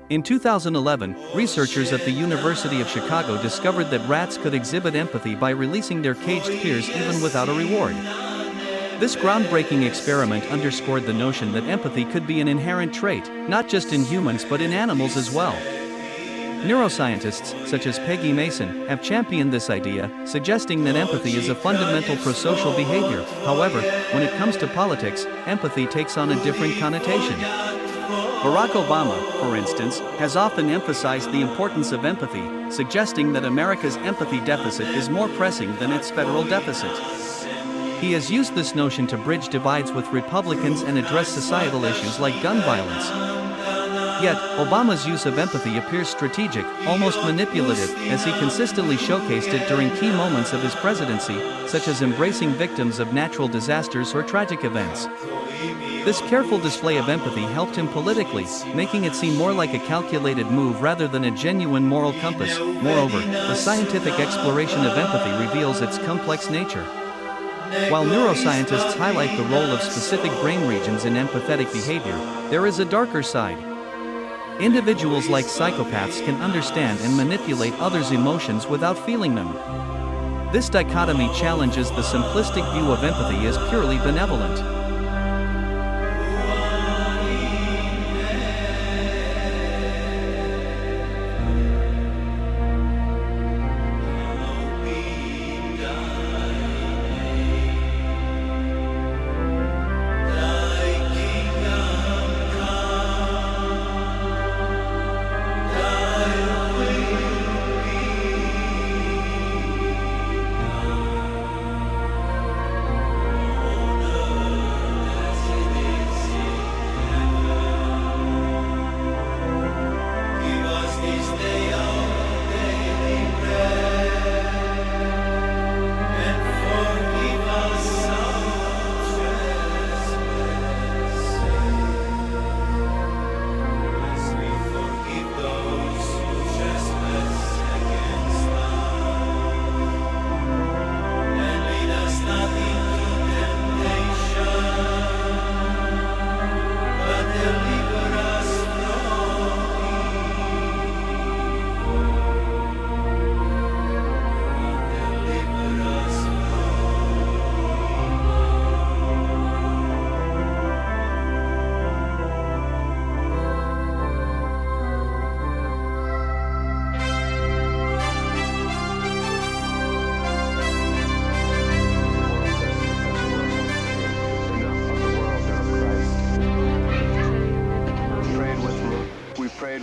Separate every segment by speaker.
Speaker 1: In 2011, researchers at the University of Chicago discovered that rats could exhibit empathy by releasing their caged peers even without a reward. This groundbreaking experiment underscored the notion that empathy could be an inherent trait, not just in humans but in animals as well. Neuroscientists, such as Peggy Mason, have championed this idea, suggesting that empathy is a fundamental prosocial behavior. However, when it comes to politics, empathy takes on a different connotation. Barack Obama, for instance, has often emphasized the importance of empathy, suggesting that America's empathy deficit is more pressing than its federal deficit. He has used this notion to bridge divides with Republicans and address societal issues like gun violence. Yet, Obama's use of empathy appears strategic, almost manipulative, as he consistently showcased it during key moments of his presidency, such as embracing victims of natural disasters or tragic events. This careful display of empathy helped him politically, making it seem more like a calculated move rather than a genuine moral compass. Moreover, the scientific exploration of empathy reveals its complex nature. While neuroscientists highlight the role of specific brain regions in empathetic behavior, there is a darker side. Individuals like psychopaths can understand and manipulate others' emotions without feeling them. This dichotomy challenges the simplistic view of empathy as purely benevolent.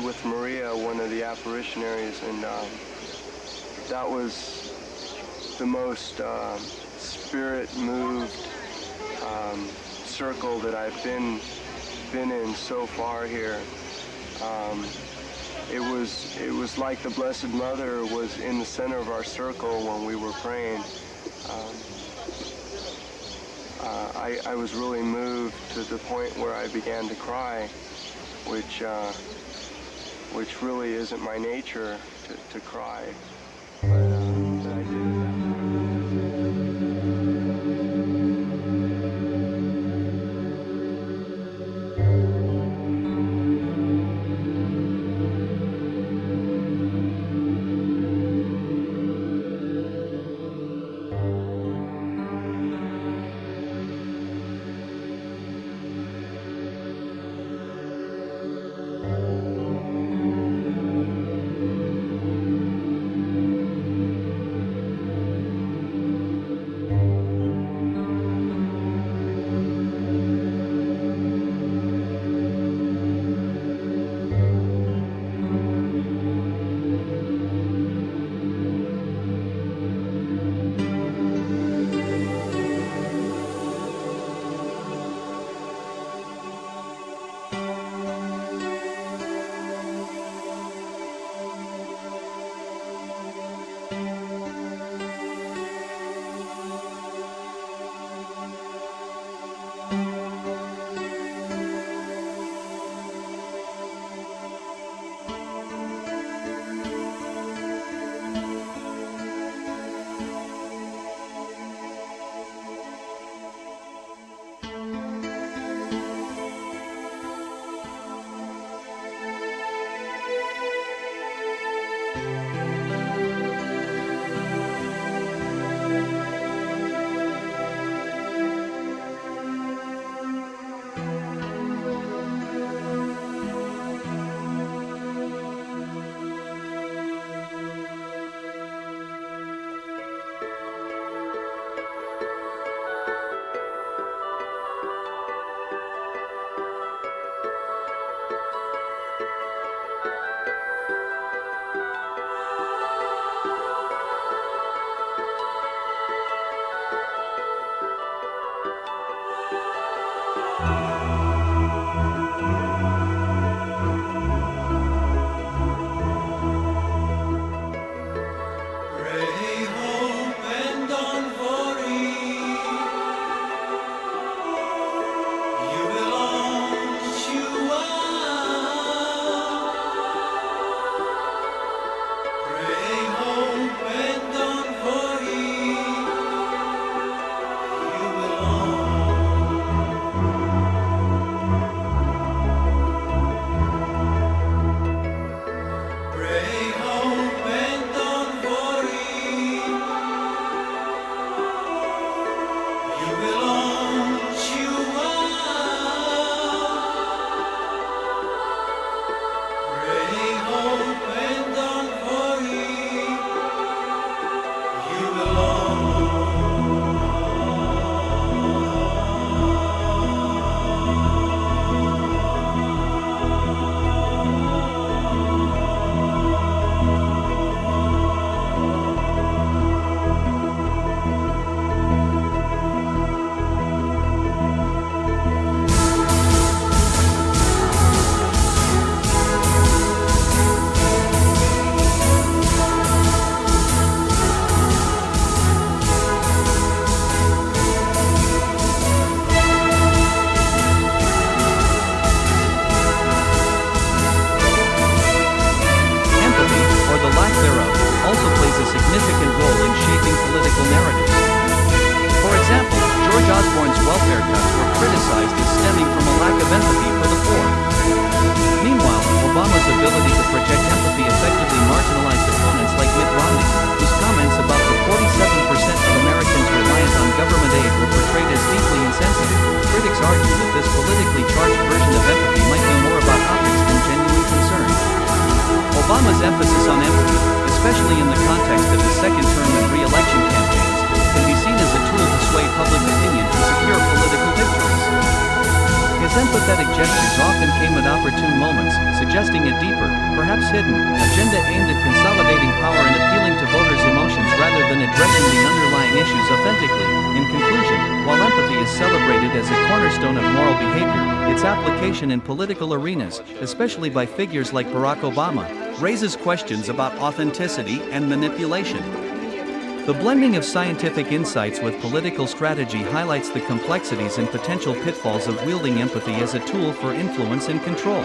Speaker 2: With Maria, one of the apparitionaries, and that was the most spirit-moved circle that I've been in so far here. It was like the Blessed Mother was in the center of our circle when we were praying. I was really moved to the point where I began to cry, which really isn't my nature to cry, but I did it.
Speaker 1: political narratives. For example, George Osborne's welfare cuts were criticized as stemming from a lack of empathy for the poor. Meanwhile, Obama's ability to project empathy effectively marginalized opponents like Mitt Romney, whose comments about the 47% of Americans reliant on government aid were portrayed as deeply insensitive. Critics argue that this politically charged version of empathy might be more about optics than genuine concern. Obama's emphasis on empathy, especially in the context of his second term and re-election campaigns, can be seen as a tool to sway public opinion to secure political victories. His empathetic gestures often came at opportune moments, suggesting a deeper, perhaps hidden, agenda aimed at consolidating power and appealing to voters' emotions rather than addressing the underlying issues authentically. In conclusion, while empathy is celebrated as a cornerstone of moral behavior, its application in political arenas, especially by figures like Barack Obama, raises questions about authenticity and manipulation. The blending of scientific insights with political strategy highlights the complexities and potential pitfalls of wielding empathy as a tool for influence and control.